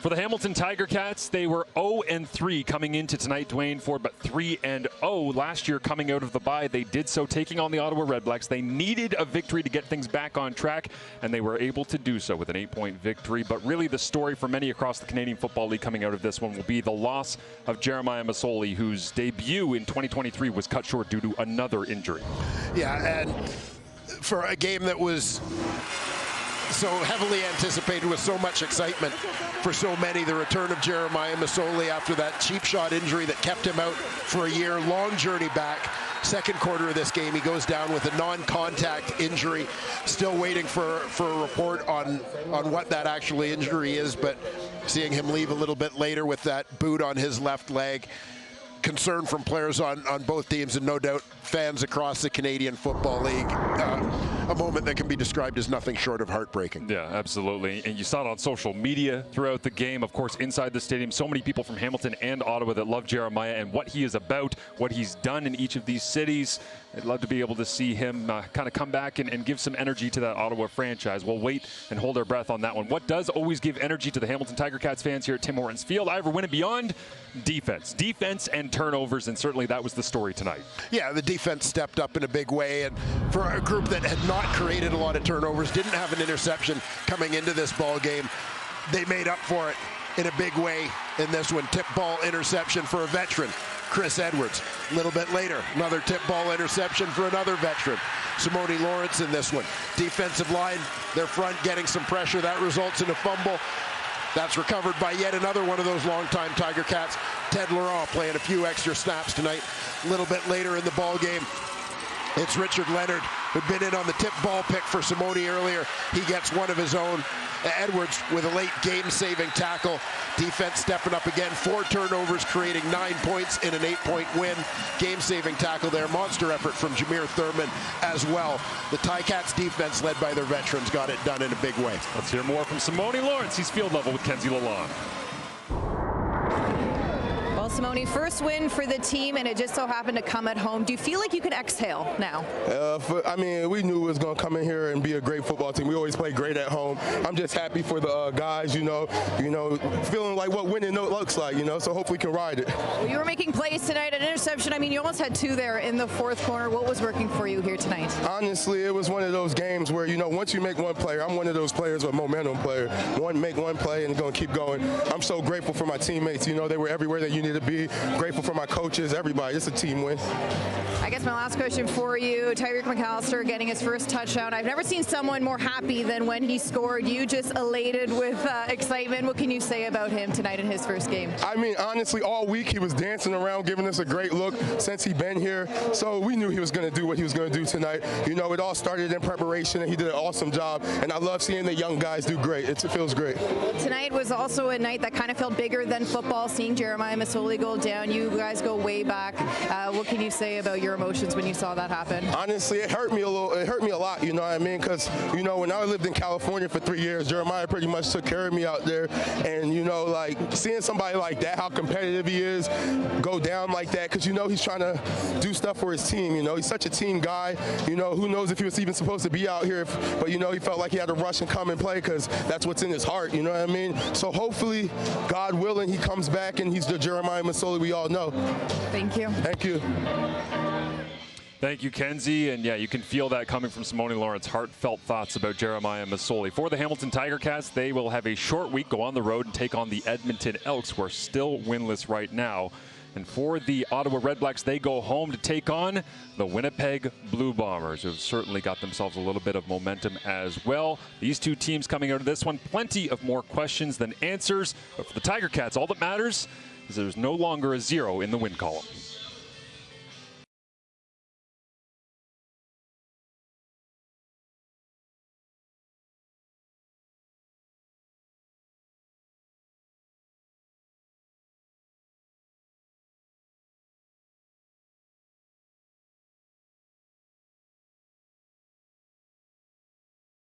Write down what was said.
For the Hamilton Tiger Cats, they were 0-3 coming into tonight, Duane, Forde, but 3-0 last year coming out of the bye. They did so taking on the Ottawa Redblacks. They needed a victory to get things back on track, and they were able to do so with an 8-point victory. But really the story for many across the Canadian Football League coming out of this one will be the loss of Jeremiah Masoli, whose debut in 2023 was cut short due to another injury. Yeah, and for a game that was so heavily anticipated with so much excitement for so many, the return of Jeremiah Masoli after that cheap shot injury that kept him out for a year, long journey back. Second quarter of this game, he goes down with a non-contact injury. Still waiting for a report on what that actually injury is, but seeing him leave a little bit later with that boot on his left leg. Concern from players on both teams, and no doubt fans across the Canadian Football League. A moment that can be described as nothing short of heartbreaking. Yeah, absolutely. And you saw it on social media throughout the game. Of course, inside the stadium, so many people from Hamilton and Ottawa that love Jeremiah and what he is about, what he's done in each of these cities. I'd love to be able to see him kind of come back and give some energy to that Ottawa franchise. We'll wait and hold our breath on that one. What does always give energy to the Hamilton Tiger Cats fans here at Tim Hortons Field? I ever win it beyond defense. Defense and turnovers, and certainly that was the story tonight. Yeah, the defense stepped up in a big way, and for a group that had not created a lot of turnovers, didn't have an interception coming into this ball game, they made up for it in a big way in this one. Tip ball interception for a veteran, Chris Edwards. A little bit later, another tip ball interception for another veteran, Simone Lawrence in this one. Defensive line, their front getting some pressure. That results in a fumble. That's recovered by yet another one of those longtime Tiger Cats, Ted Laurent, playing a few extra snaps tonight. A little bit later in the ball game, it's Richard Leonard, who'd been in on the tip ball pick for Simone earlier. He gets one of his own. Edwards with a late game-saving tackle. Defense stepping up again. 4 turnovers, creating 9 points in an 8-point win. Game-saving tackle there. Monster effort from Jameer Thurman as well. The Ticats defense, led by their veterans, got it done in a big way. Let's hear more from Simone Lawrence. He's field level with Kenzie Lalonde. Well, Simone, first win for the team, and it just so happened to come at home. Do you feel like you can exhale now? I mean, we knew it was going to come in here and be a great football team. We always play great at home. I'm just happy for the guys, you know, feeling like what winning looks like, so hopefully we can ride it. Well, you were making plays tonight, an interception. I mean, you almost had 2 there in the fourth quarter. What was working for you here tonight? Honestly, it was one of those games where, once you make one play, I'm one of those players, a momentum player. Make one play and going to keep going. I'm so grateful for my teammates. They were everywhere that you need to be. Grateful for my coaches, everybody. It's a team win. I guess my last question for you, Tyreek McAllister getting his first touchdown. I've never seen someone more happy than when he scored. You just elated with excitement. What can you say about him tonight in his first game? I mean, honestly, all week he was dancing around, giving us a great look since he's been here. So we knew he was going to do what he was going to do tonight. It all started in preparation, and he did an awesome job. And I love seeing the young guys do great. It feels great. Tonight was also a night that kind of felt bigger than football, seeing Jeremiah Masoli go down. You guys go way back. What can you say about your emotions when you saw that happen? Honestly, it hurt me a little. It hurt me a lot, you know what I mean? Because, when I lived in California for 3 years, Jeremiah pretty much took care of me out there. And, like seeing somebody like that, how competitive he is, go down like that, because, he's trying to do stuff for his team. He's such a team guy. Who knows if he was even supposed to be out here, but, he felt like he had to rush and come and play because that's what's in his heart, you know what I mean? So hopefully, God willing, he comes back and he's the Jeremiah Masoli we all know. Thank you. Thank you. Thank you, Kenzie. And yeah, you can feel that coming from Simone Lawrence. Heartfelt thoughts about Jeremiah Masoli. For the Hamilton Tiger Cats, they will have a short week, go on the road and take on the Edmonton Elks, who are still winless right now. And for the Ottawa Redblacks, they go home to take on the Winnipeg Blue Bombers, who have certainly got themselves a little bit of momentum as well. These two teams coming out of this one, plenty of more questions than answers. But for the Tiger Cats, all that matters is there's no longer a 0 in the win column.